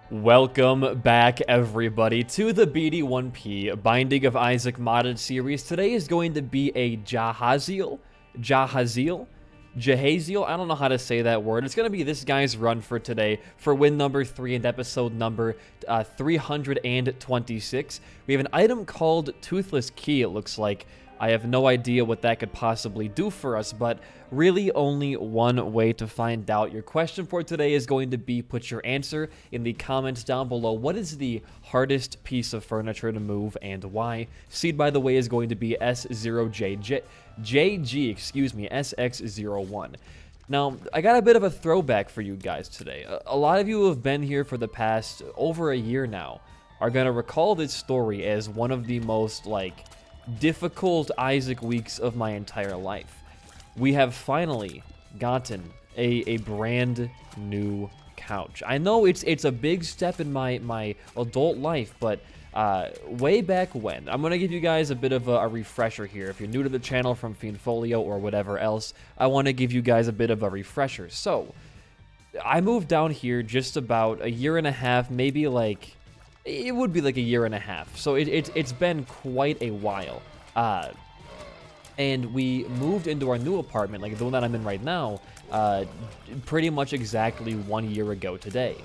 Welcome back, everybody, to the BD1P Binding of Isaac modded series. Today is going to be a JAHAZIEL. I don't know how to say that word. It's going to be this guy's run for today for win number 3 and episode number 326. We have an item called Toothless Key, it looks like. I have no idea what that could possibly do for us, but really only one way to find out. Your question for today is going to be, put your answer in the comments down below. What is the hardest piece of furniture to move and why? Seed, by the way, is going to be S0JG, SX01. Now, I got a bit of a throwback for you guys today. A lot of you who have been here for the past over a year now are going to recall this story as one of the most, difficult Isaac weeks of my entire life. We have finally gotten a brand new couch. I know it's a big step in my adult life, but way back when, I'm gonna give you guys a bit of a refresher here. If you're new to the channel from Fiendfolio or whatever else, I want to give you guys a bit of a refresher. So I moved down here just about a year and a half, maybe it would be like a year and a half. So it's been quite a while. And we moved into our new apartment, like the one that I'm in right now, pretty much exactly 1 year ago today.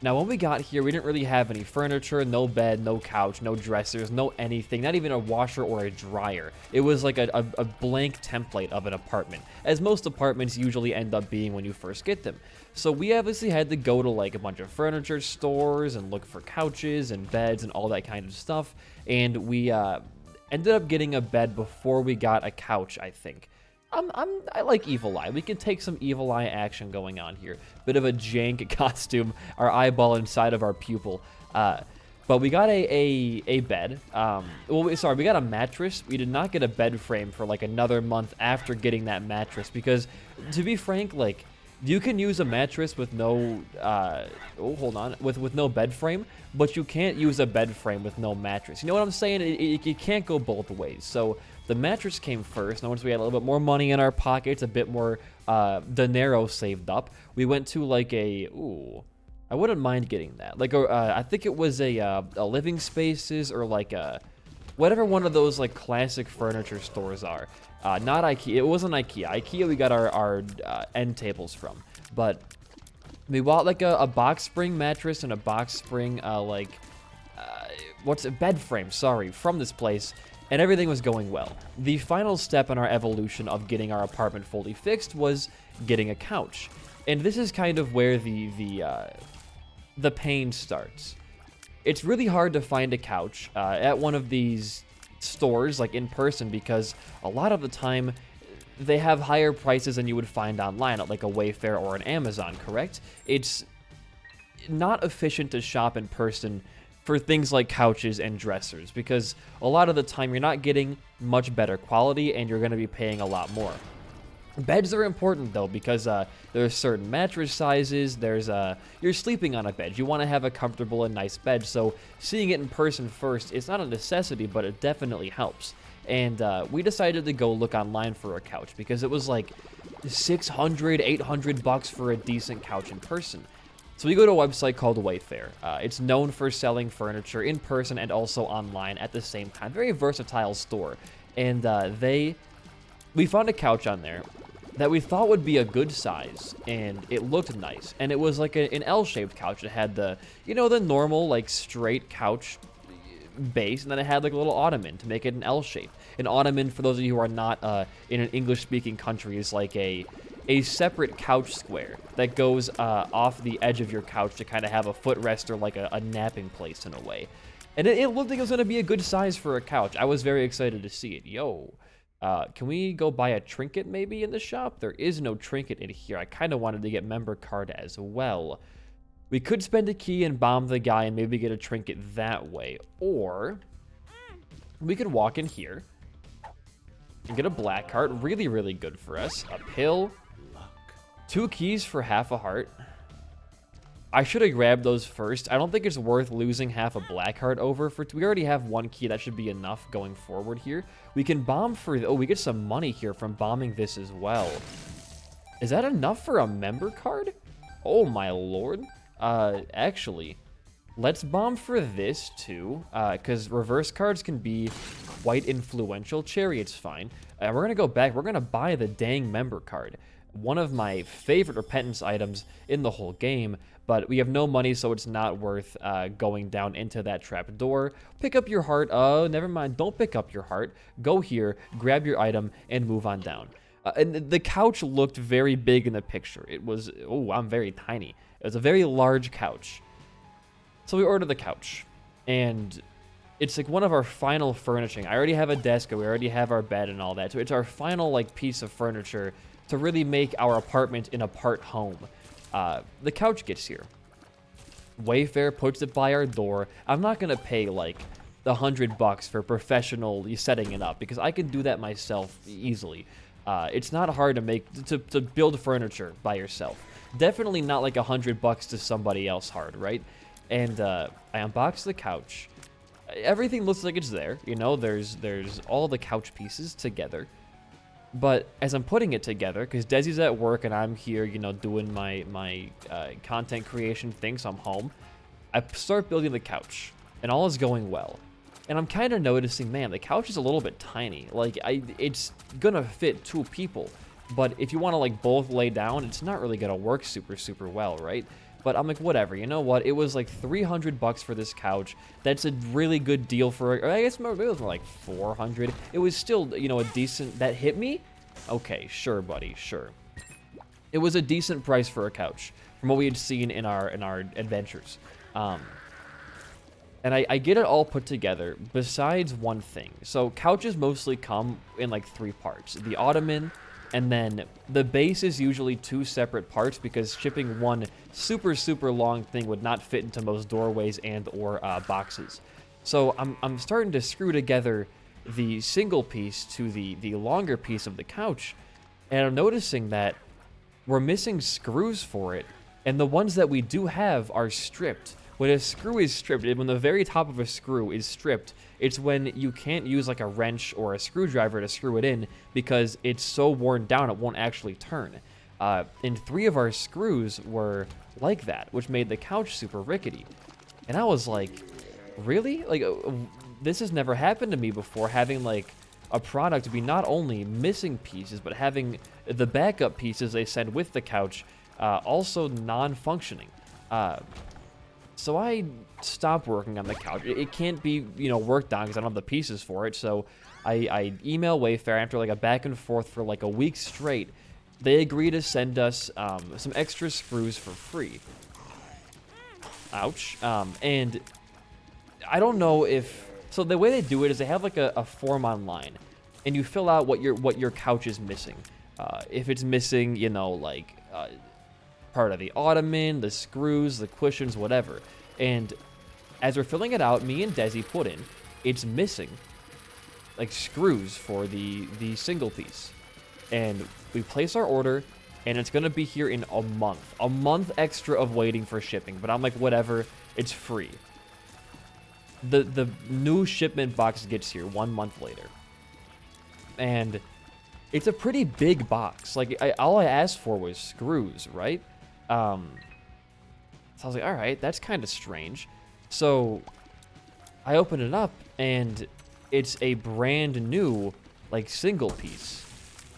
Now, when we got here, we didn't really have any furniture, no bed, no couch, no dressers, no anything, not even a washer or a dryer. It was like a blank template of an apartment, as most apartments usually end up being when you first get them. So we obviously had to go to a bunch of furniture stores and look for couches and beds and all that kind of stuff. And we ended up getting a bed before we got a couch, I think. I like Evil Eye. We can take some Evil Eye action going on here. Bit of a jank costume, our eyeball inside of our pupil. But we got a bed. We got a mattress. We did not get a bed frame for another month after getting that mattress because, to be frank, you can use a mattress with no, with no bed frame, but you can't use a bed frame with no mattress. You know what I'm saying? You can't go both ways. So the mattress came first. Now, once we had a little bit more money in our pockets, a bit more dinero saved up, we went to I wouldn't mind getting that. I think it was a Living Spaces or whatever one of those classic furniture stores are. Not IKEA. It wasn't IKEA. IKEA we got our end tables from. But we bought a box spring mattress and a box spring bed frame, sorry, from this place. And everything was going well. The final step in our evolution of getting our apartment fully fixed was getting a couch. And this is kind of where the pain starts. It's really hard to find a couch at one of these stores, in person, because a lot of the time they have higher prices than you would find online at a Wayfair or an Amazon, correct? It's not efficient to shop in person for things like couches and dressers, because a lot of the time you're not getting much better quality and you're going to be paying a lot more. Beds are important though, because there's certain mattress sizes, you're sleeping on a bed. You want to have a comfortable and nice bed, so seeing it in person first, it's not a necessity, but it definitely helps. And we decided to go look online for a couch, because it was $600, $800 for a decent couch in person. So we go to a website called Wayfair. It's known for selling furniture in person and also online at the same time. Very versatile store. And we found a couch on there that we thought would be a good size, and it looked nice. And it was an L-shaped couch. It had the normal straight couch base, and then it had a little ottoman to make it an L shape. An ottoman, for those of you who are not in an English-speaking country, is a separate couch square that goes off the edge of your couch to kind of have a footrest or a napping place in a way. And it looked like it was going to be a good size for a couch. I was very excited to see it. Can we go buy a trinket maybe in the shop? There is no trinket in here. I kind of wanted to get member card as well. We could spend a key and bomb the guy and maybe get a trinket that way. Or we could walk in here and get a black heart. Really, really good for us. A pill. 2 keys for half a heart. I should have grabbed those first. I don't think it's worth losing half a black heart over. We already have 1 key. That should be enough going forward here. We can bomb for... Oh, we get some money here from bombing this as well. Is that enough for a member card? Oh, my lord. Actually, let's bomb for this too, because reverse cards can be quite influential. Chariot's fine. We're going to go back. We're going to buy the dang member card. One of my favorite repentance items in the whole game, but we have no money, so it's not worth going down into that trap door. Pick up your heart. Oh, never mind. Don't pick up your heart. Go here, grab your item, and move on down. And the couch looked very big in the picture. It was, oh, I'm very tiny. It was a very large couch. So we ordered the couch, and it's like one of our final furnishing. I already have a desk, we already have our bed and all that. So it's our final like piece of furniture to really make our apartment an apart home. The couch gets here. Wayfair puts it by our door. I'm not gonna pay like $100 for professionally setting it up because I can do that myself easily. It's not hard to build furniture by yourself. Definitely not like $100 to somebody else hard, right? And I unbox the couch. Everything looks like it's there, you know. There's all the couch pieces together. But as I'm putting it together, because Desi's at work and I'm here, you know, doing my content creation thing, so I'm home, I start building the couch, and all is going well. And I'm kind of noticing, man, the couch is a little bit tiny. Like, it's gonna fit 2 people, but if you want to like both lay down, it's not really gonna work super well, right? But I'm like, whatever, you know what? It was like $300 for this couch. That's a really good deal for, or I guess it was more like 400. It was still, you know, a decent, that hit me? Okay, sure, buddy, sure. It was a decent price for a couch from what we had seen in our adventures. And I get it all put together besides one thing. So couches mostly come in like 3 parts. The ottoman, and then the base is usually 2 separate parts because shipping one super long thing would not fit into most doorways and or boxes. So I'm starting to screw together the single piece to the longer piece of the couch, and I'm noticing that we're missing screws for it, and the ones that we do have are stripped. When a screw is stripped, when the very top of a screw is stripped, it's when you can't use like a wrench or a screwdriver to screw it in because it's so worn down it won't actually turn. And 3 of our screws were like that, which made the couch super rickety. And I was like, really? Like, this has never happened to me before, having like a product be not only missing pieces, but having the backup pieces they send with the couch also non-functioning. So I stopped working on the couch. It can't be, you know, worked on because I don't have the pieces for it. So I email Wayfair after like a back and forth for like a week straight. They agree to send us some extra screws for free. Ouch. And I don't know if, so the way they do it is they have like a form online, and you fill out what your couch is missing. If it's missing, you know, like part of the ottoman, the screws, the cushions, whatever. And as we're filling it out, me and Desi put in, it's missing like screws for the single piece. And we place our order, and it's gonna be here in a month extra of waiting for shipping. But I'm like, whatever, it's free. The new shipment box gets here 1 month later, and it's a pretty big box. Like, all I asked for was screws, right? So I was like, all right, that's kind of strange. So I open it up, and it's a brand new, like, single piece.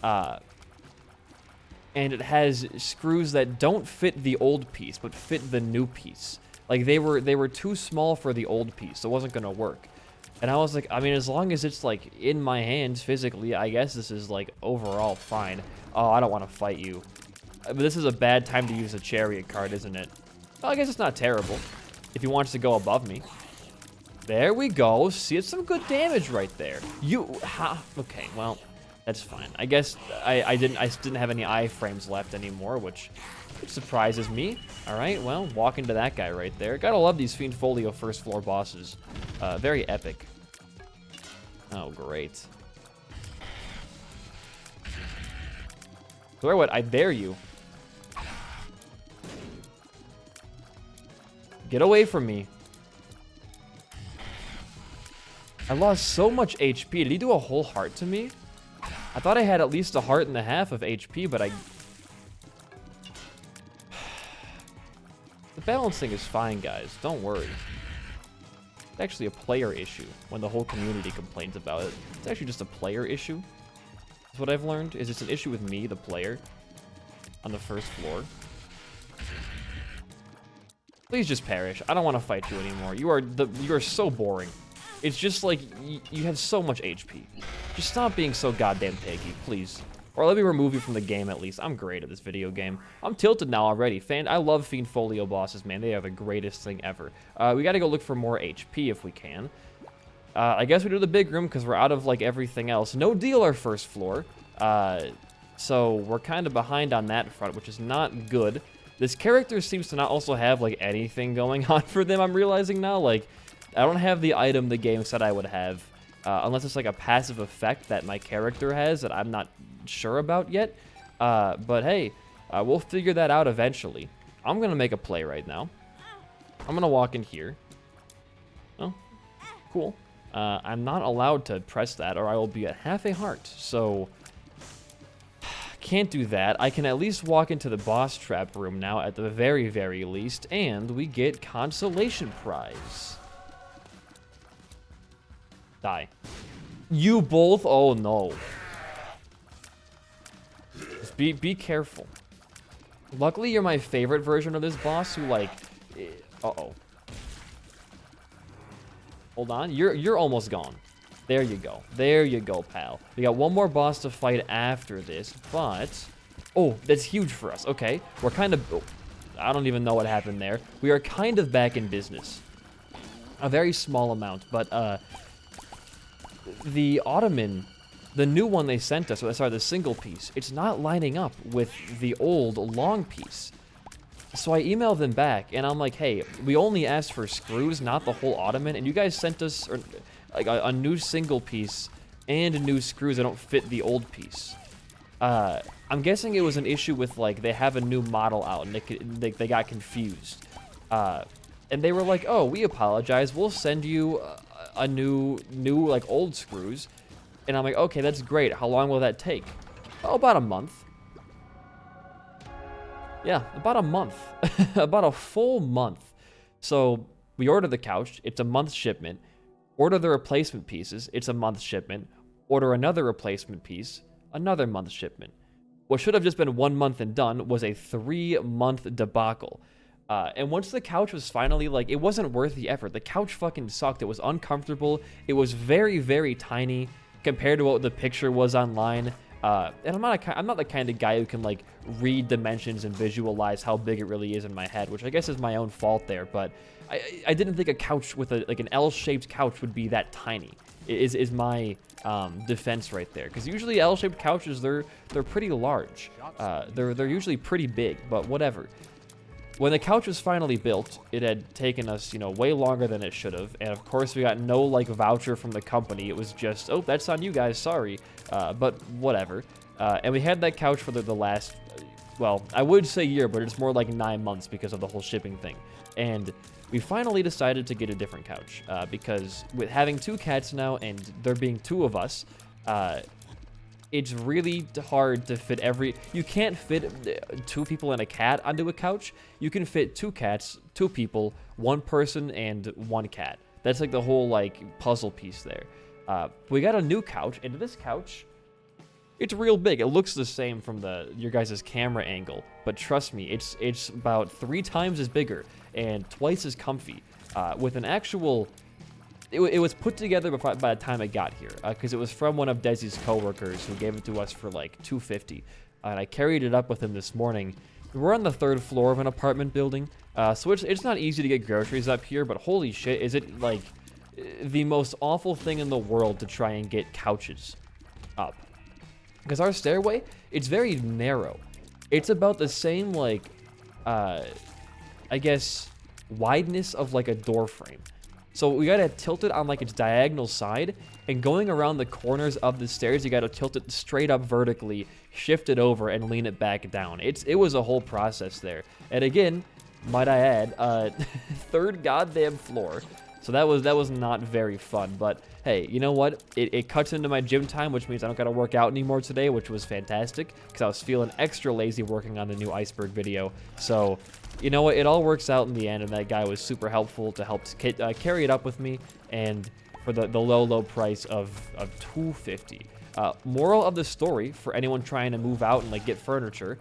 And it has screws that don't fit the old piece, but fit the new piece. Like, they were too small for the old piece, so it wasn't gonna work. And I was like, I mean, as long as it's, like, in my hands physically, I guess this is, like, overall fine. Oh, I don't want to fight you. But this is a bad time to use a chariot card, isn't it? Well, I guess it's not terrible if he wants to go above me. There we go. See, it's some good damage right there. Okay, well, that's fine. I guess I didn't have any iframes left anymore, which surprises me. All right, well, walk into that guy right there. Gotta love these Fiendfolio first floor bosses. Very epic. Oh, great. So what? I dare you. Get away from me. I lost so much HP. Did he do a whole heart to me? I thought I had at least a heart and a half of HP, but the balancing is fine, guys. Don't worry. It's actually a player issue when the whole community complains about it. It's actually just a player issue. That's what I've learned, is it's an issue with me, the player, on the first floor. Please just perish. I don't want to fight you anymore. You are so boring. It's just like, you have so much HP. Just stop being so goddamn tanky, please. Or let me remove you from the game at least. I'm great at this video game. I'm tilted now already. I love Fiendfolio bosses, man. They are the greatest thing ever. We gotta go look for more HP if we can. I guess we do the big room because we're out of, like, everything else. No deal our first floor. So we're kind of behind on that front, which is not good. This character seems to not also have, like, anything going on for them, I'm realizing now. Like, I don't have the item the game said I would have. Unless it's, like, a passive effect that my character has that I'm not sure about yet. But hey, we'll figure that out eventually. I'm going to make a play right now. I'm going to walk in here. Oh, cool. I'm not allowed to press that or I will be at half a heart. So, can't do that. I can at least walk into the boss trap room now at the very, very least. And we get consolation prize. Die. You both? Oh, no. Just be careful. Luckily, you're my favorite version of this boss who, like... Uh-oh. Hold on. You're almost gone. There you go. There you go, pal. We got one more boss to fight after this, but... Oh, that's huge for us. Okay. We're kind of... Oh, I don't even know what happened there. We are kind of back in business. A very small amount, but, the Ottoman, the new one they sent us, sorry, the single piece, it's not lining up with the old long piece. So I emailed them back, and I'm like, hey, we only asked for screws, not the whole Ottoman, and you guys sent us like a new single piece and new screws that don't fit the old piece. I'm guessing it was an issue with, like, they have a new model out, and they got confused. And they were like, oh, we apologize, we'll send you a new, like, old screws. And I'm like, okay, that's great. How long will that take? Oh, about a month. Yeah, about a month. About a full month. So we order the couch. It's a month shipment. Order the replacement pieces. It's a month shipment. Order another replacement piece. Another month shipment. What should have just been 1 month and done was a 3-month debacle. And once the couch was finally, like, it wasn't worth the effort. The couch fucking sucked. It was uncomfortable. It was very, very tiny compared to what the picture was online. And I'm not the kind of guy who can, like, read dimensions and visualize how big it really is in my head, which I guess is my own fault there. But I didn't think a couch with like an L-shaped couch would be that tiny. Is my defense right there? Because usually L-shaped couches, they're pretty large. They're usually pretty big, but whatever. When the couch was finally built, it had taken us, you know, way longer than it should have. And of course, we got no, like, voucher from the company. It was just, oh, that's on you guys, sorry. But whatever. And we had that couch for the last, well, I would say year, but it's more like 9 months because of the whole shipping thing. And we finally decided to get a different couch. Because with having 2 cats now and there being 2 of us, it's really hard to fit you can't fit 2 people and a cat onto a couch. You can fit 2 cats, 2 people, 1 person, and 1 cat. That's like the whole, like, puzzle piece there. We got a new couch, and this couch, it's real big. It looks the same from your guys' camera angle, but trust me, it's about 3 times as bigger and twice as comfy, with an actual... It was put together by the time it got here, because it was from one of Desi's coworkers who gave it to us for like $250, and I carried it up with him this morning. We're on the 3rd floor of an apartment building, so it's not easy to get groceries up here, but holy shit, is it like the most awful thing in the world to try and get couches up. Because our stairway, it's very narrow. It's about the same, like, I guess, wideness of like a door frame. So we gotta tilt it on like its diagonal side, and going around the corners of the stairs, you gotta tilt it straight up vertically, shift it over, and lean it back down. It was a whole process there. And again, might I add, 3rd goddamn floor. So that was not very fun, but hey, you know what? It cuts into my gym time, which means I don't gotta work out anymore today, which was fantastic, because I was feeling extra lazy working on the new iceberg video. So you know what? It all works out in the end, and that guy was super helpful to help carry it up with me, and for the low price of 250. Moral of the story for anyone trying to move out and like get furniture,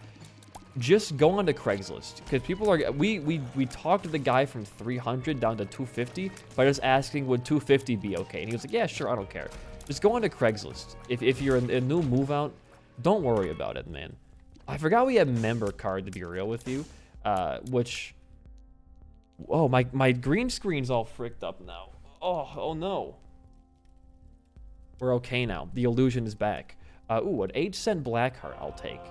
just go onto Craigslist, because people are we talked to the guy from 300 down to 250 by just asking would 250 be okay, and he was like, yeah, sure, I don't care. Just go onto Craigslist. If you're a new move out, don't worry about it, man. I forgot we have member card, to be real with you, which, oh, my green screen's all fricked up now. Oh no. We're okay now. The illusion is back. Ooh, an 8-cent black heart I'll take.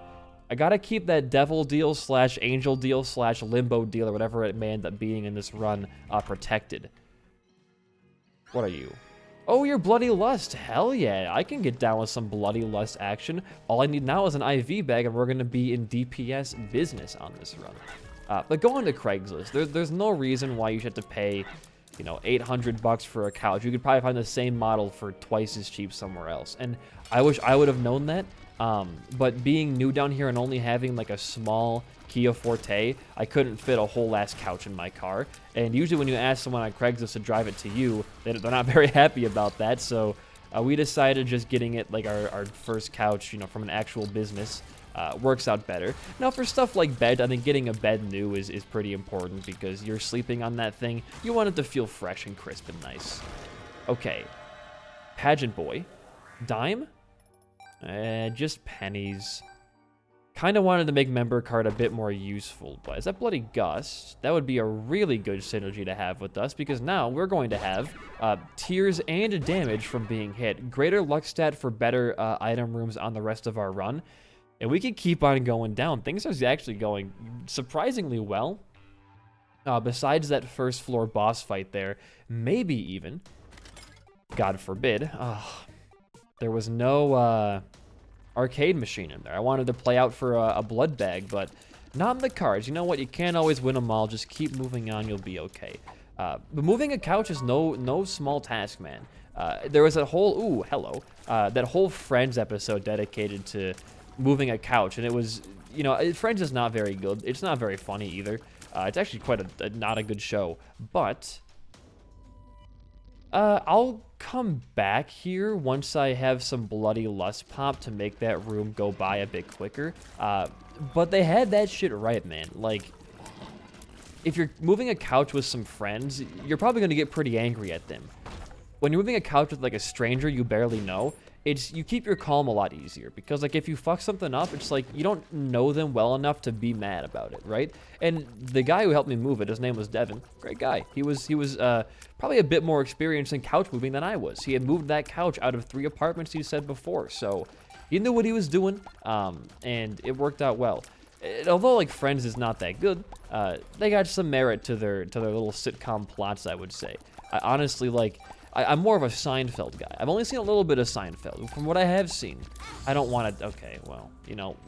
I gotta keep that devil deal / angel deal / limbo deal, or whatever it may end up being in this run, protected. What are you? Oh, you're Bloody Lust. Hell yeah, I can get down with some Bloody Lust action. All I need now is an IV bag, and we're gonna be in DPS business on this run. But go on to Craigslist. There's no reason why you should have to pay, you know, 800 bucks for a couch. You could probably find the same model for twice as cheap somewhere else. And I wish I would have known that. But being new down here and only having like a small Kia Forte, I couldn't fit a whole ass couch in my car. And usually when you ask someone on Craigslist to drive it to you, they're not very happy about that. So we decided just getting it like our first couch, you know, from an actual business. Works out better. Now for stuff like bed, I think getting a bed new is pretty important, because you're sleeping on that thing. You want it to feel fresh and crisp and nice. Okay. Pageant boy. Dime? Just pennies. Kind of wanted to make member card a bit more useful, but is that Bloody Gust? That would be a really good synergy to have with us, because now we're going to have tears and damage from being hit. Greater luck stat for better item rooms on the rest of our run. And we can keep on going down. Things are actually going surprisingly well. Besides that first floor boss fight there, maybe even, God forbid, there was no arcade machine in there. I wanted to play out for a blood bag, but not in the cards. You know what? You can't always win them all. Just keep moving on. You'll be okay. But moving a couch is no small task, man. There was a whole, ooh, hello, that whole Friends episode dedicated to moving a couch, and it was, you know, Friends is not very good. It's not very funny either. It's actually quite not a good show, but I'll come back here once I have some Bloody Lust pop to make that room go by a bit quicker. But they had that shit right, man. Like, if you're moving a couch with some friends, you're probably going to get pretty angry at them. When you're moving a couch with like a stranger you barely know, you keep your calm a lot easier, because like if you fuck something up, it's like you don't know them well enough to be mad about it, right? And the guy who helped me move it, his name was Devin, great guy. He was probably a bit more experienced in couch moving than I was. He had moved that couch out of 3 apartments he said before, so he knew what he was doing, and it worked out well. Although like Friends is not that good, they got some merit to their little sitcom plots, I would say. I honestly like. I'm more of a Seinfeld guy. I've only seen a little bit of Seinfeld. From what I have seen, I don't want to... Okay, well, you know,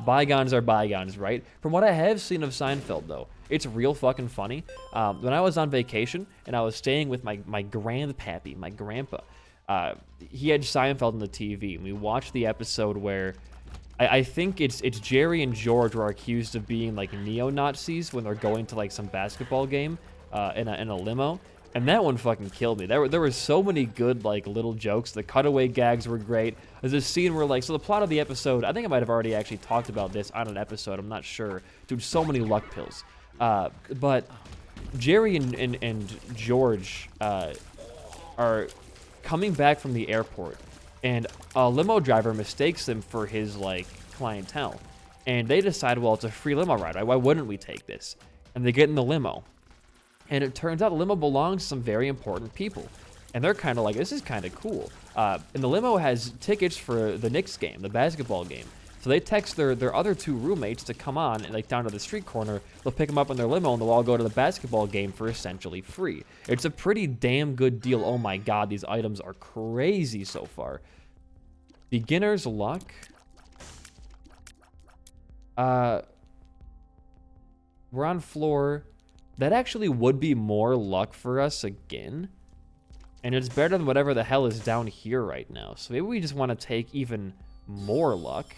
bygones are bygones, right? From what I have seen of Seinfeld, though, it's real fucking funny. When I was on vacation and I was staying with my grandpappy, my grandpa, he had Seinfeld on the TV, and we watched the episode where... I think it's Jerry and George were accused of being, like, neo-Nazis when they're going to, like, some basketball game in a limo. And that one fucking killed me. There were so many good, like, little jokes. The cutaway gags were great. There's this scene where, like, so the plot of the episode, I think I might have already actually talked about this on an episode. I'm not sure. Dude, so many luck pills. But Jerry and George are coming back from the airport, and a limo driver mistakes them for his, like, clientele. And they decide, well, it's a free limo ride, right? Why wouldn't we take this? And they get in the limo. And it turns out the limo belongs to some very important people. And they're kind of like, this is kind of cool. And the limo has tickets for the Knicks game, the basketball game. So they text their other 2 roommates to come on, like down to the street corner. They'll pick them up in their limo, and they'll all go to the basketball game for essentially free. It's a pretty damn good deal. Oh my god, these items are crazy so far. Beginner's luck. We're on floor... That actually would be more luck for us again. And it's better than whatever the hell is down here right now. So maybe we just want to take even more luck.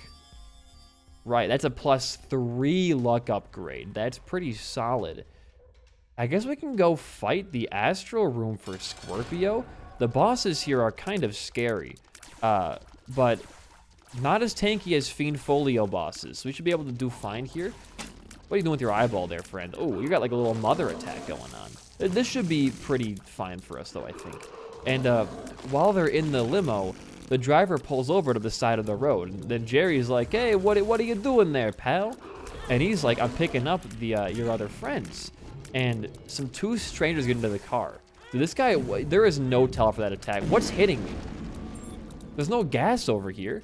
Right, that's a +3 luck upgrade. That's pretty solid. I guess we can go fight the Astral Room for Scorpio. The bosses here are kind of scary, but not as tanky as Fiendfolio bosses. So we should be able to do fine here. What are you doing with your eyeball there, friend? Oh, you got like a little mother attack going on. This should be pretty fine for us, though, I think. And while they're in the limo, the driver pulls over to the side of the road. And then Jerry's like, hey, what are you doing there, pal? And he's like, I'm picking up the your other friends. And two strangers get into the car. Dude, this guy, there is no tell for that attack. What's hitting me? There's no gas over here.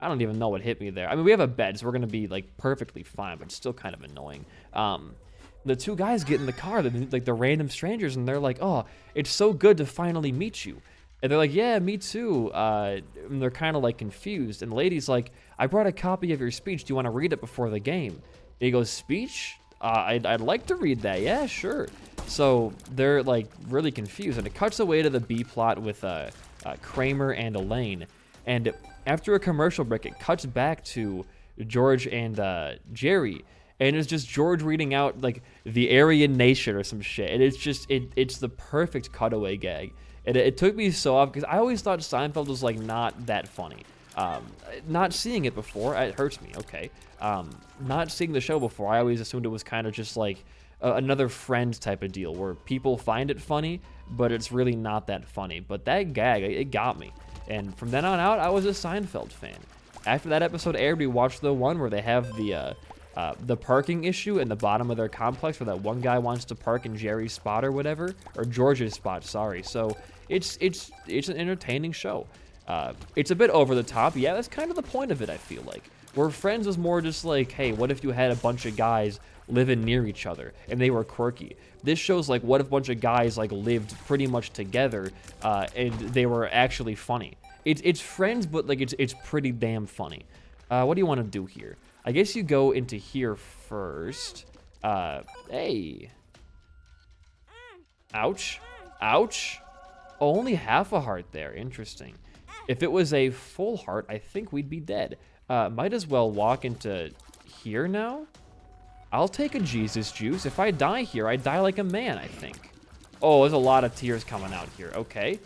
I don't even know what hit me there. I mean, we have a bed, so we're gonna be like perfectly fine, but it's still kind of annoying. The two guys get in the car, like the random strangers, and they're like, oh, it's so good to finally meet you. And they're like, yeah, me too. And they're kind of like confused. And the lady's like, I brought a copy of your speech. Do you want to read it before the game? And he goes, speech? I'd like to read that. Yeah, sure. So they're like really confused. And it cuts away to the B plot with Kramer and Elaine. And after a commercial break, it cuts back to George and Jerry. And it's just George reading out like the Aryan Nation or some shit. And it's just, it's the perfect cutaway gag. It took me so off because I always thought Seinfeld was like not that funny. Not seeing it before, it hurts me, okay. Not seeing the show before, I always assumed it was kind of just like another Friends type of deal where people find it funny, but it's really not that funny. But that gag, it got me. And from then on out, I was a Seinfeld fan. After that episode aired, we watched the one where they have the parking issue in the bottom of their complex where that one guy wants to park in Jerry's spot or whatever, or George's spot, sorry. So it's an entertaining show. It's a bit over the top. Yeah, that's kind of the point of it, I feel like. Where Friends was more just like, hey, what if you had a bunch of guys living near each other and they were quirky? This show's like, what if a bunch of guys like lived pretty much together and they were actually funny? It's Friends, but like it's pretty damn funny. What do you want to do here? I guess you go into here first. Hey. Ouch. Ouch. Oh, only half a heart there. Interesting. If it was a full heart, I think we'd be dead. Might as well walk into here now. I'll take a Jesus juice. If I die here, I die like a man, I think. Oh, there's a lot of tears coming out here. Okay.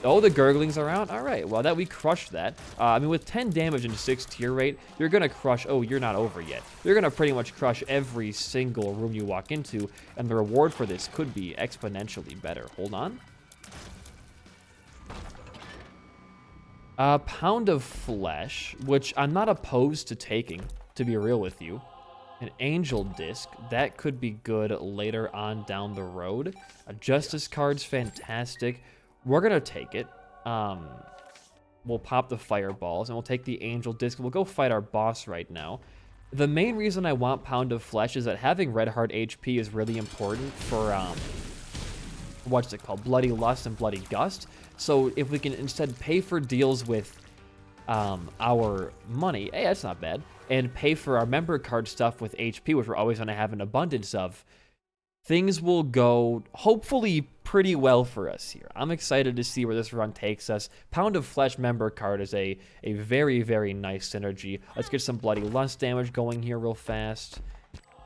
Oh, the gurgling's around? All right, well, we crushed that. I mean, with 10 damage and 6 tear rate, you're going to crush... Oh, you're not over yet. You're going to pretty much crush every single room you walk into, and the reward for this could be exponentially better. Hold on. Pound of Flesh, which I'm not opposed to taking, to be real with you. An Angel Disc, that could be good later on down the road. A Justice card's fantastic. We're going to take it. We'll pop the fireballs, and we'll take the Angel Disc. We'll go fight our boss right now. The main reason I want Pound of Flesh is that having Red Heart HP is really important for, what's it called? Bloody Lust and Bloody Gust. So if we can instead pay for deals with our money, hey, that's not bad, and pay for our member card stuff with HP, which we're always going to have an abundance of, things will go, hopefully, pretty well for us here. I'm excited to see where this run takes us. Pound of Flesh member card is a very, very nice synergy. Let's get some Bloody Lust damage going here real fast.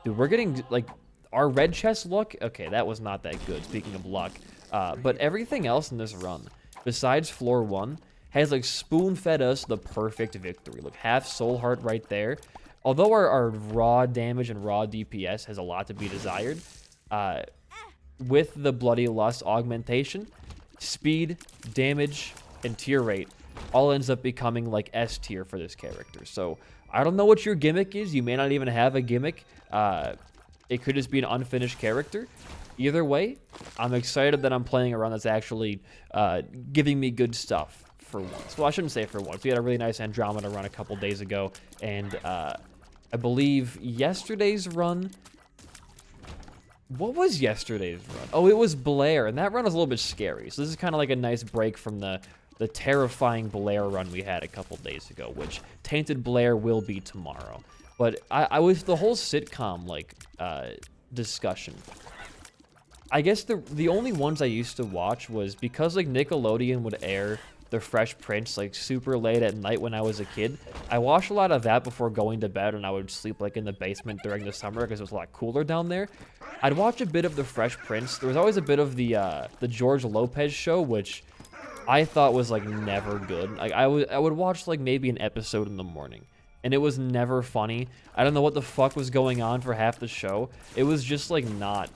Dude, we're getting, like, our red chest luck. Okay, that was not that good, speaking of luck. But everything else in this run, besides floor 1, has, like, spoon-fed us the perfect victory. Look, half soul heart right there. Although our raw damage and raw DPS has a lot to be desired, with the Bloody Lust augmentation, speed, damage, and tier rate all ends up becoming like S tier for this character. So I don't know what your gimmick is. You may not even have a gimmick. It could just be an unfinished character. Either way, I'm excited that I'm playing a run that's actually giving me good stuff for once. Well, I shouldn't say for once. We had a really nice Andromeda run a couple days ago, and I believe yesterday's run... What was yesterday's run? Oh, it was Blair, and that run was a little bit scary. So this is kind of like a nice break from the terrifying Blair run we had a couple days ago, which Tainted Blair will be tomorrow. But I was the whole sitcom, like, discussion. I guess the only ones I used to watch was because, like, Nickelodeon would air The Fresh Prince, like, super late at night when I was a kid. I watched a lot of that before going to bed, and I would sleep, like, in the basement during the summer because it was a lot cooler down there. I'd watch a bit of The Fresh Prince. There was always a bit of the George Lopez show, which I thought was, like, never good. Like, I would watch, like, maybe an episode in the morning, and it was never funny. I don't know what the fuck was going on for half the show. It was just, like, not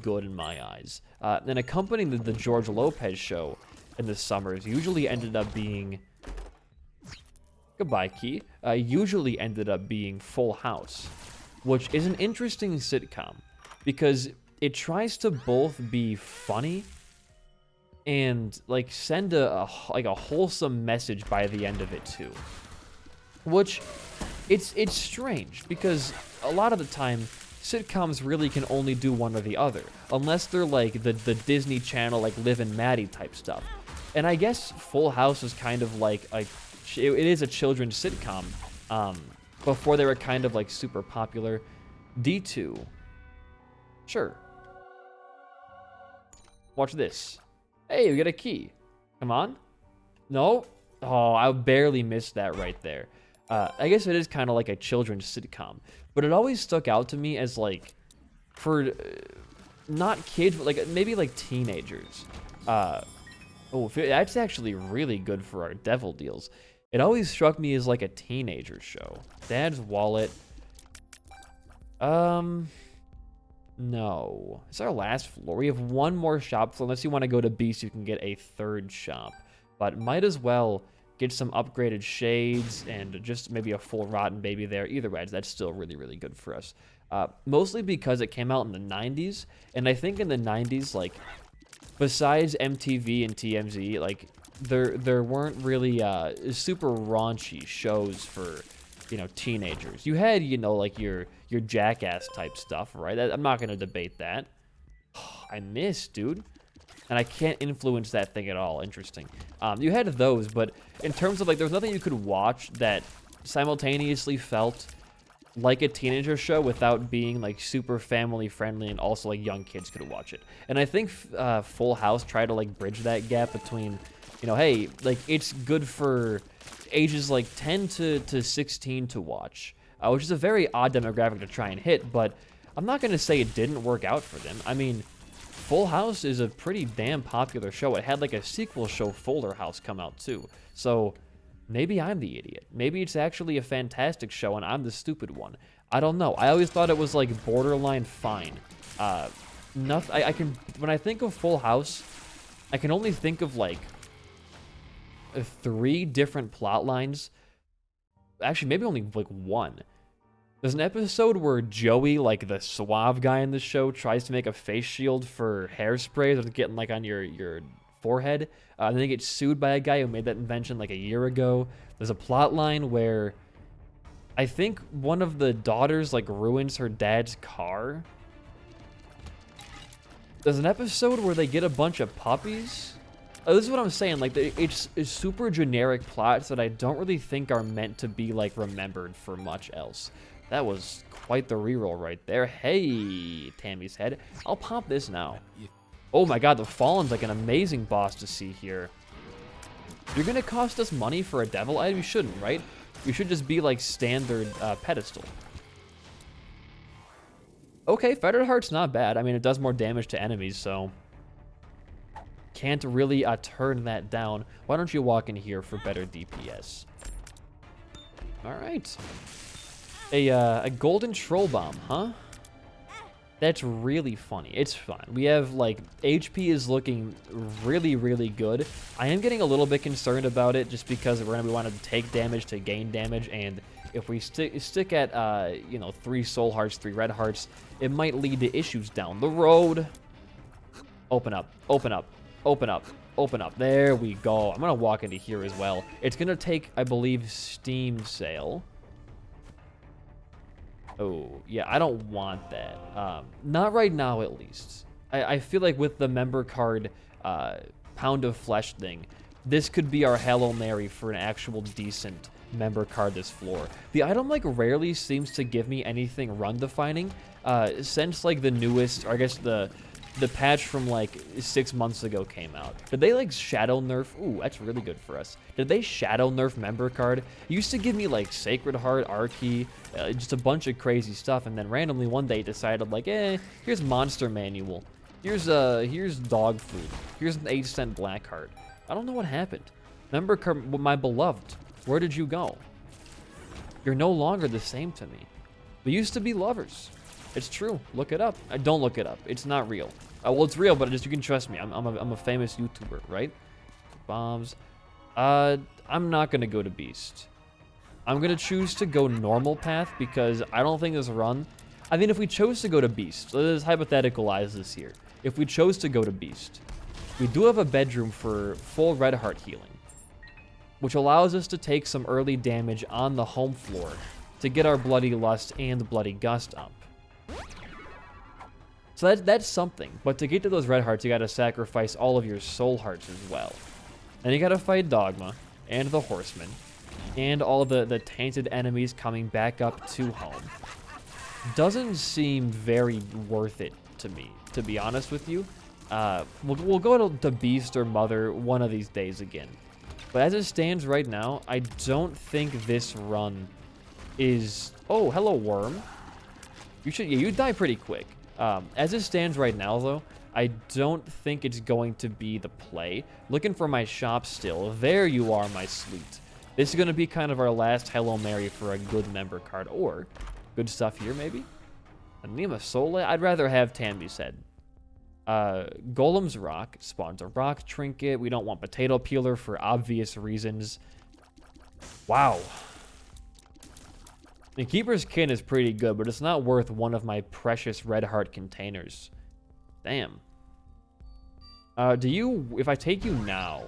good in my eyes. And accompanying the George Lopez show in the summers usually ended up being... Goodbye, Key. Usually ended up being Full House, which is an interesting sitcom because it tries to both be funny and, like, send a wholesome message by the end of it too. Which, it's strange because a lot of the time sitcoms really can only do one or the other, unless they're like the Disney Channel, like Liv and Maddie type stuff. And I guess Full House is kind of like it is a children's sitcom. Before they were kind of like super popular. D2. Sure. Watch this. Hey, we got a key. Come on. No? Oh, I barely missed that right there. I guess it is kind of like a children's sitcom. But it always stuck out to me as, like, for not kids, but, like, maybe, like, teenagers. Oh, that's actually really good for our devil deals. It always struck me as, like, a teenager show. Dad's Wallet. No. It's our last floor. We have one more shop floor. Unless you want to go to B so you can get a third shop. But might as well get some upgraded shades and just maybe a full Rotten Baby there. Either way, that's still really, really good for us. Mostly because it came out in the 90s. And I think in the 90s, like, besides MTV and TMZ, like, there weren't really super raunchy shows for, you know, teenagers. You had, you know, like your Jackass type stuff, right? I'm not going to debate that. I missed, dude. And I can't influence that thing at all. Interesting. You had those, but in terms of, like, there's nothing you could watch that simultaneously felt like a teenager show without being, like, super family friendly and also, like, young kids could watch it. And I think Full House tried to, like, bridge that gap between, you know, hey, like, it's good for ages, like, 10 to 16 to watch, which is a very odd demographic to try and hit, but I'm not going to say it didn't work out for them. I mean, Full House is a pretty damn popular show. It had, like, a sequel show, Fuller House, come out, too. So maybe I'm the idiot. Maybe it's actually a fantastic show, and I'm the stupid one. I don't know. I always thought it was, like, borderline fine. Nothing. When I think of Full House, I can only think of, like, 3 different plot lines. Actually, maybe only, like, 1. There's an episode where Joey, like the suave guy in the show, tries to make a face shield for hairspray that's getting, like, on your forehead. And then they get sued by a guy who made that invention, like, a year ago. There's a plot line where I think one of the daughters, like, ruins her dad's car. There's an episode where they get a bunch of puppies. Oh, this is what I'm saying. Like, it's super generic plots that I don't really think are meant to be, like, remembered for much else. That was quite the reroll right there. Hey, Tammy's head. I'll pop this now. Oh my god, the Fallen's like an amazing boss to see here. You're gonna cost us money for a devil item? You shouldn't, right? You should just be like standard pedestal. Okay, Fettered Heart's not bad. I mean, it does more damage to enemies, so can't really turn that down. Why don't you walk in here for better DPS? All right. A golden troll bomb, huh? That's really funny. It's fun. We have, like, HP is looking really, really good. I am getting a little bit concerned about it just because we're going to be wanting to take damage to gain damage, and if we stick at, you know, 3 soul hearts, 3 red hearts, it might lead to issues down the road. Open up, open up, open up, open up. There we go. I'm going to walk into here as well. It's going to take, I believe, Steam Sale. Oh, yeah, I don't want that. Not right now, at least. I feel like with the member card Pound of Flesh thing, this could be our Hail Mary for an actual decent member card this floor. The item, like, rarely seems to give me anything run-defining. Since, like, the newest, or I guess the the patch from like 6 months ago came out. Did they like shadow nerf? Ooh, that's really good for us. Did they shadow nerf member card? It used to give me like Sacred Heart, Archie, just a bunch of crazy stuff, and then randomly one day decided like, here's Monster Manual. Here's dog food. Here's an 8-cent black heart. I don't know what happened. Member card, my beloved, where did you go? You're no longer the same to me. We used to be lovers. It's true. Look it up. Don't look it up. It's not real. Well, it's real, but you can trust me. I'm a famous YouTuber, right? Bombs. I'm not gonna go to Beast. I'm gonna choose to go normal path because I don't think this run. I mean, if we chose to go to Beast, let's hypotheticalize this here. If we chose to go to Beast, we do have a bedroom for full red heart healing, which allows us to take some early damage on the home floor to get our Bloody Lust and Bloody Gust up. So that's something, but to get to those red hearts, you gotta sacrifice all of your soul hearts as well. Then you gotta fight Dogma, and the Horseman, and all of the tainted enemies coming back up to home. Doesn't seem very worth it to me, to be honest with you. We'll go to Beast or Mother one of these days again. But as it stands right now, I don't think this run is... Oh, hello, Worm. You die pretty quick. As it stands right now, though, I don't think it's going to be the play. Looking for my shop still. There you are, my sweet. This is going to be kind of our last Hello Mary for a good member card. Or, good stuff here, maybe? Anima Sole? I'd rather have Tambi's Head. Golem's Rock spawns a rock trinket. We don't want Potato Peeler for obvious reasons. Wow. The Keeper's Kin is pretty good, but it's not worth one of my precious red heart containers. Damn. If I take you now,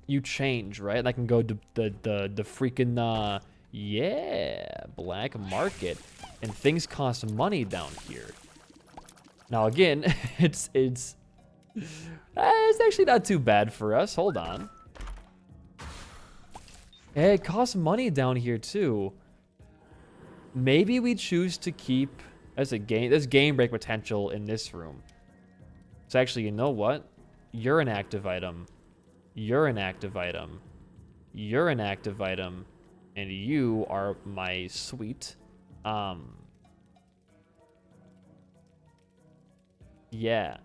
you change, right? And I can go to the freaking, yeah, black market. And things cost money down here. Now again, it's actually not too bad for us. Hold on. Hey, it costs money down here too. Maybe we choose to keep there's game break potential in this room. So actually, you know what? You're an active item. You're an active item. You're an active item. And you are my sweet. Yeah.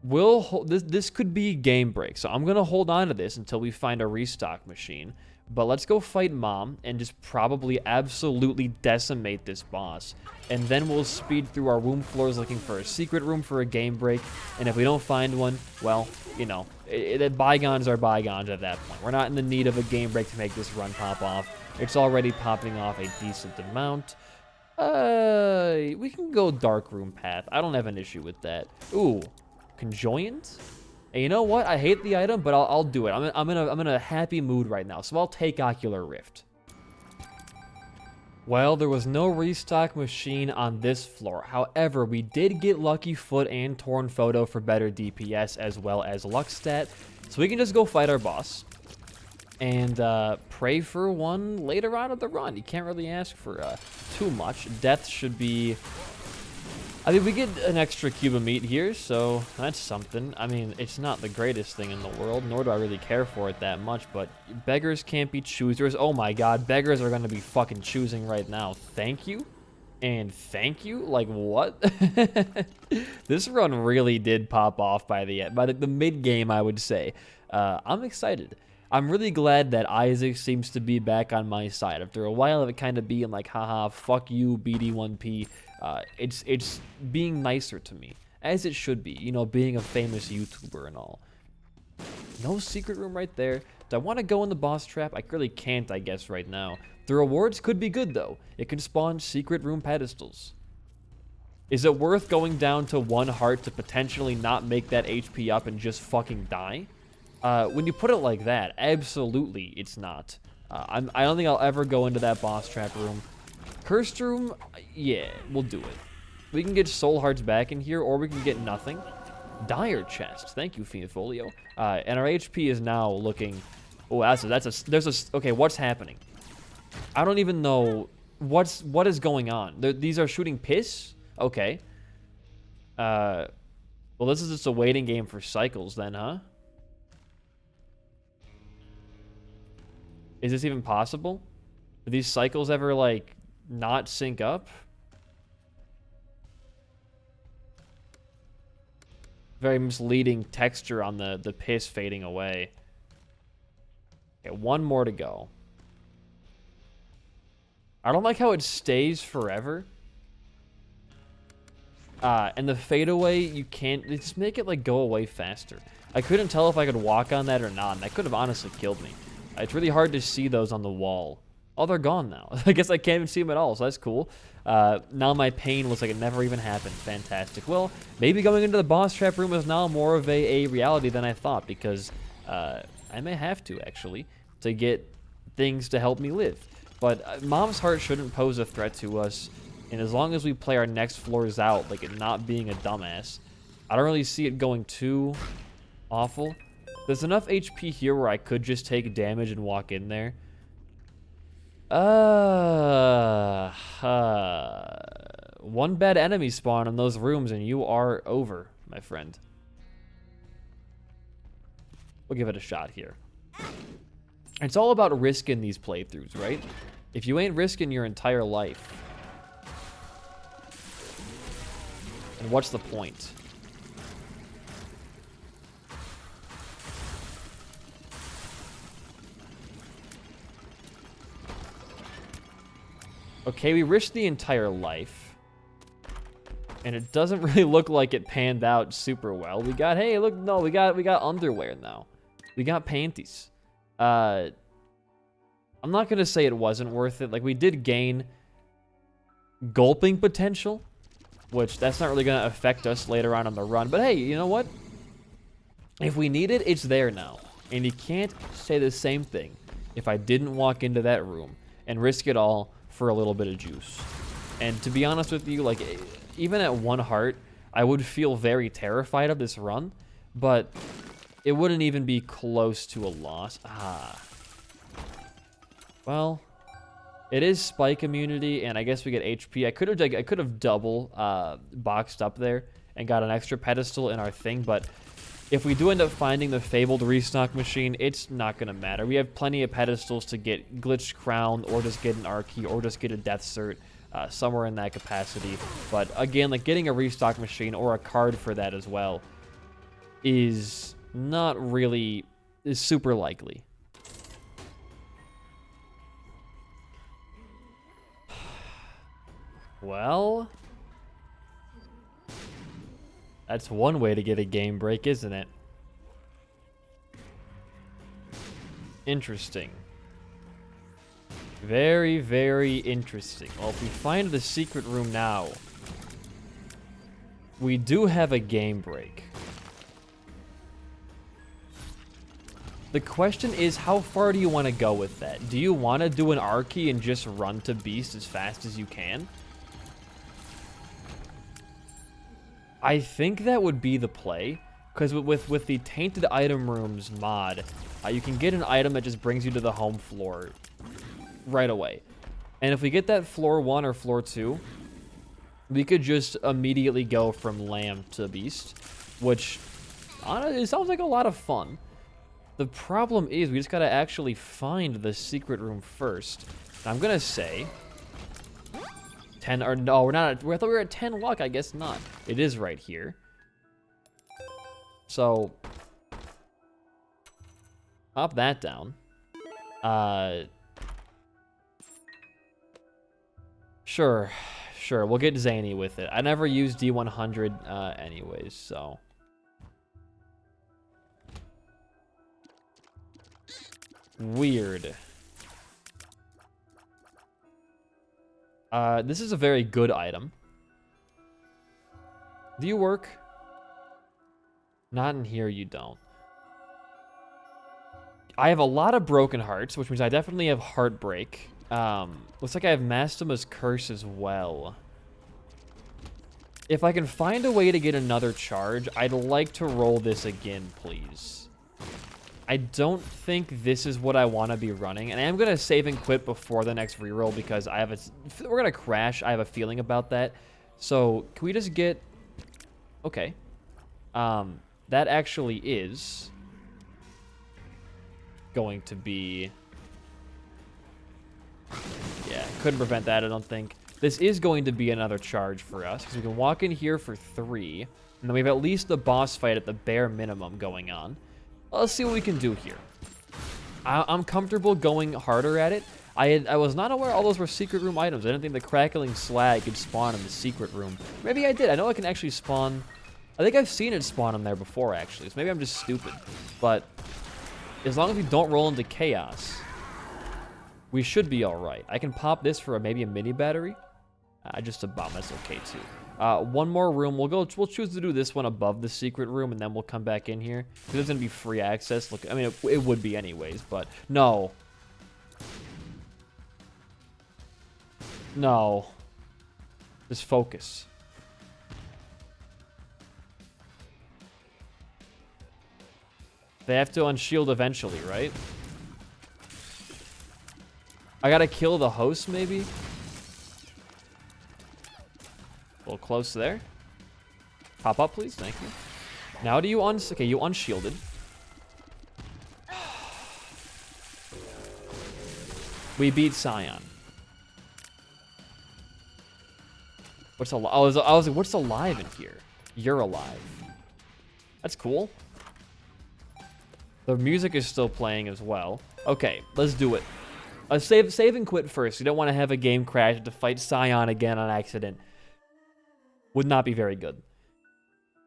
We'll hold this could be game break. So I'm gonna hold on to this until we find a restock machine. But let's go fight Mom and just probably absolutely decimate this boss. And then we'll speed through our womb floors looking for a secret room for a game break. And if we don't find one, well, you know, bygones are bygones at that point. We're not in the need of a game break to make this run pop off. It's already popping off a decent amount. We can go dark room path. I don't have an issue with that. Ooh, Conjoint? Hey, you know what? I hate the item, but I'll do it. I'm in a happy mood right now, so I'll take Ocular Rift. Well, there was no restock machine on this floor. However, we did get Lucky Foot and Torn Photo for better DPS as well as Luck Stat, so we can just go fight our boss and pray for one later on in the run. You can't really ask for too much. Death should be... I mean, we get an extra cube of meat here, so that's something. I mean, it's not the greatest thing in the world, nor do I really care for it that much, but beggars can't be choosers. Oh my god, beggars are going to be fucking choosing right now. Thank you? And thank you? Like, what? This run really did pop off by the mid-game, I would say. I'm excited. I'm really glad that Isaac seems to be back on my side. After a while of it kind of being like, haha, fuck you, BD1P. It's being nicer to me, as it should be, you know, being a famous YouTuber and all. No secret room right there. Do I want to go in the boss trap? I really can't, I guess, right now. The rewards could be good, though. It can spawn secret room pedestals. Is it worth going down to 1 heart to potentially not make that HP up and just fucking die? When you put it like that, absolutely it's not. I don't think I'll ever go into that boss trap room. Cursed room, yeah, we'll do it. We can get soul hearts back in here, or we can get nothing. Dire chest, thank you, Fiendfolio. And our HP is now looking... Oh, okay, what's happening? I don't even know what is going on. These are shooting piss? Okay. Well, this is just a waiting game for cycles then, huh? Is this even possible? Do these cycles ever, like, not sync up? Very misleading texture on the piss fading away. Okay, one more to go. I don't like how it stays forever. And the fadeaway, you can't... Just make it, like, go away faster. I couldn't tell if I could walk on that or not, and that could have honestly killed me. It's really hard to see those on the wall. Oh, they're gone now. I guess I can't even see them at all, so that's cool. Now my pain looks like it never even happened. Fantastic. Well, maybe going into the boss trap room is now more of a reality than I thought, because I may have to, actually, to get things to help me live. But Mom's Heart shouldn't pose a threat to us, and as long as we play our next floors out, like it not being a dumbass, I don't really see it going too awful. There's enough HP here where I could just take damage and walk in there. One bad enemy spawn in those rooms and you are over, my friend. We'll give it a shot here. It's all about risking these playthroughs, right? If you ain't risking your entire life, then what's the point? Okay, we risked the entire life. And it doesn't really look like it panned out super well. We got, hey, look, no, we got underwear now. We got panties. I'm not gonna say it wasn't worth it. Like, we did gain gulping potential, which that's not really gonna affect us later on in the run. But hey, you know what? If we need it, it's there now. And you can't say the same thing if I didn't walk into that room and risk it all for a little bit of juice. And to be honest with you, like, even at 1 heart, I would feel very terrified of this run, but it wouldn't even be close to a loss. Well, it is spike immunity, and I guess we get HP. I could have double boxed up there and got an extra pedestal in our thing, but if we do end up finding the fabled restock machine, it's not going to matter. We have plenty of pedestals to get glitched crown, or just get an R key, or just get a death cert, somewhere in that capacity. But again, like, getting a restock machine or a card for that as well is not really super likely. Well, that's one way to get a game break, isn't it? Interesting. Very, very interesting. Well, if we find the secret room now, we do have a game break. The question is, how far do you want to go with that? Do you want to do an R key and just run to Beast as fast as you can? I think that would be the play, because with the Tainted Item Rooms mod, you can get an item that just brings you to the home floor right away. And if we get that floor 1 or floor 2, we could just immediately go from Lamb to Beast, which honestly, it sounds like a lot of fun. The problem is we just gotta actually find the secret room first. And I'm gonna say 10, or no, we're not. I thought we were at 10 luck. I guess not. It is right here. So pop that down. Sure. We'll get zany with it. I never used D100 anyways, so. Weird. This is a very good item. Do you work? Not in here, you don't. I have a lot of broken hearts, which means I definitely have heartbreak. Looks like I have Mastima's Curse as well. If I can find a way to get another charge, I'd like to roll this again, please. I don't think this is what I want to be running, and I am going to save and quit before the next reroll because we're going to crash. I have a feeling about that. So can we just get Okay. That actually is going to be... Yeah, couldn't prevent that, I don't think. This is going to be another charge for us, because we can walk in here for 3, and then we have at least the boss fight at the bare minimum going on. Let's see what we can do here. I'm comfortable going harder at it. I was not aware all those were secret room items. I didn't think the crackling slag could spawn in the secret room. Maybe I did. I know I can actually spawn... I think I've seen it spawn in there before, actually. So maybe I'm just stupid. But as long as we don't roll into chaos, we should be all right. I can pop this for maybe a mini battery. Just a bomb. That's okay, too. One more room. We'll choose to do this one above the secret room, and then we'll come back in here. There's going to be free access. Look, I mean, it would be anyways, but no. No. Just focus. They have to unshield eventually, right? I gotta kill the host, maybe? A little close there. Pop up, please. Thank you. Now do you okay, you unshielded. We beat Scion. What's alive? I was like, what's alive in here? You're alive. That's cool. The music is still playing as well. Okay, let's do it. Save and quit first. You don't want to have a game crash to fight Scion again on accident. Would not be very good.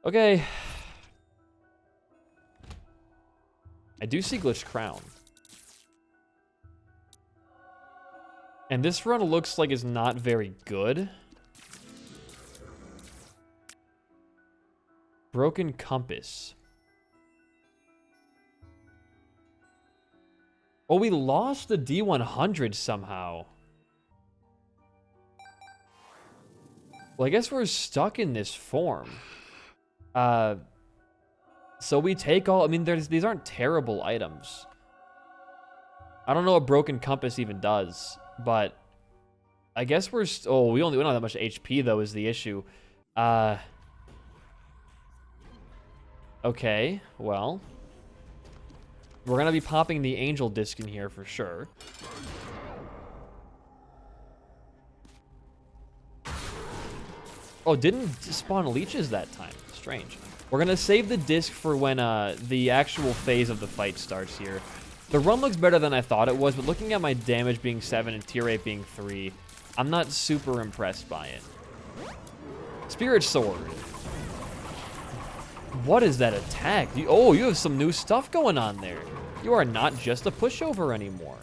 Okay. I do see Glitch Crown. And this run looks like it's not very good. Broken Compass. Oh, we lost the D100 somehow. Well, I guess we're stuck in this form. So we take all... I mean, these aren't terrible items. I don't know what Broken Compass even does, but... I guess we're... Oh, we don't have that much HP, though, is the issue. Okay, well... We're going to be popping the Angel Disc in here for sure. Oh, didn't spawn leeches that time. Strange. We're going to save the disc for when the actual phase of the fight starts here. The run looks better than I thought it was, but looking at my damage being 7 and tier rate being 3, I'm not super impressed by it. Spirit Sword. What is that attack? Oh, you have some new stuff going on there. You are not just a pushover anymore.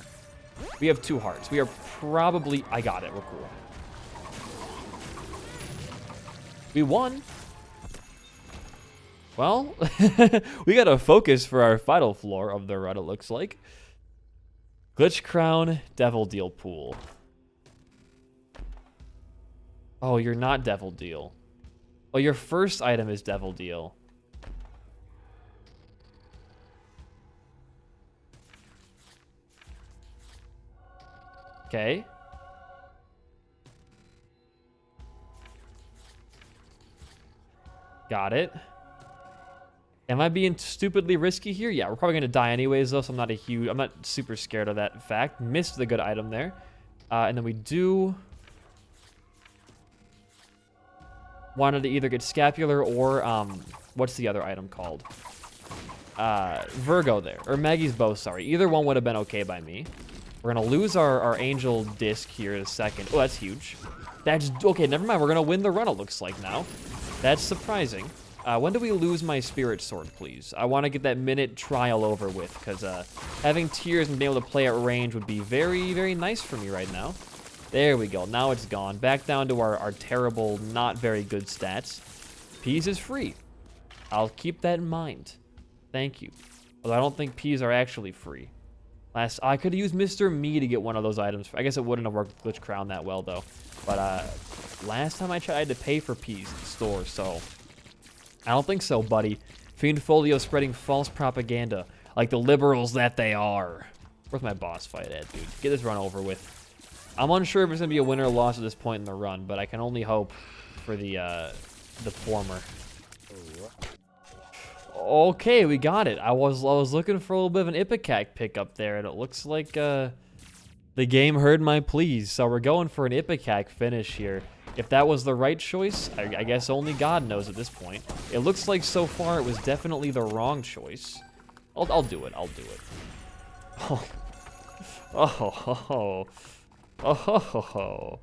We have 2 hearts. We are probably... I got it. We're cool. We won. Well, we got to focus for our final floor of the run, it looks like. Glitch Crown, Devil Deal Pool. Oh, you're not Devil Deal. Oh, your first item is Devil Deal. Okay. Got it. Am I being stupidly risky here? Yeah, we're probably gonna die anyways, though, so I'm not super scared of that fact. Missed the good item there. And then we do... wanted to either get Scapular or, what's the other item called? Virgo there. Or Maggie's Bow, sorry. Either one would have been okay by me. We're going to lose our Angel Disc here in a second. Oh, that's huge. That's... Okay, never mind. We're going to win the run, it looks like now. That's surprising. When do we lose my Spirit Sword, please? I want to get that minute trial over with, because having tears and being able to play at range would be very, very nice for me right now. There we go. Now it's gone. Back down to our terrible, not very good stats. Peas is free. I'll keep that in mind. Thank you. Although I don't think peas are actually free. I could have used Mr. Me to get one of those items. I guess it wouldn't have worked with Glitch Crown that well, though. But last time I tried, I had to pay for peas at the store, so... I don't think so, buddy. Fiendfolio spreading false propaganda, like the liberals that they are. Where's my boss fight at, dude? Get this run over with. I'm unsure if it's going to be a win or a loss at this point in the run, but I can only hope for the former. Okay, we got it. I was looking for a little bit of an Ipecac pickup there, and it looks like the game heard my pleas. So we're going for an Ipecac finish here. If that was the right choice, I guess only God knows at this point. It looks like so far it was definitely the wrong choice. I'll do it. I'll do it. Oh. Oh. Oh.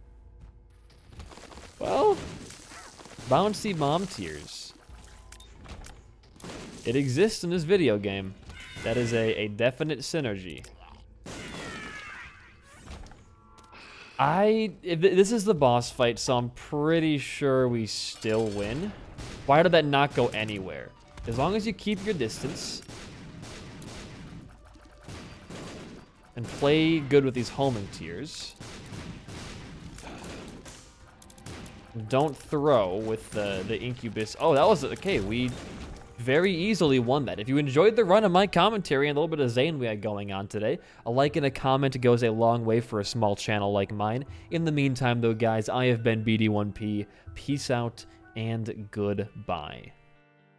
Well, bouncy mom tears. It exists in this video game. That is a definite synergy. This is the boss fight, so I'm pretty sure we still win. Why did that not go anywhere? As long as you keep your distance and play good with these homing tiers. Don't throw with the incubus. Oh, that was okay. We very easily won that. If you enjoyed the run of my commentary and a little bit of Zane we had going on today, a like and a comment goes a long way for a small channel like mine. In the meantime, though, guys, I have been BD1P. Peace out and goodbye.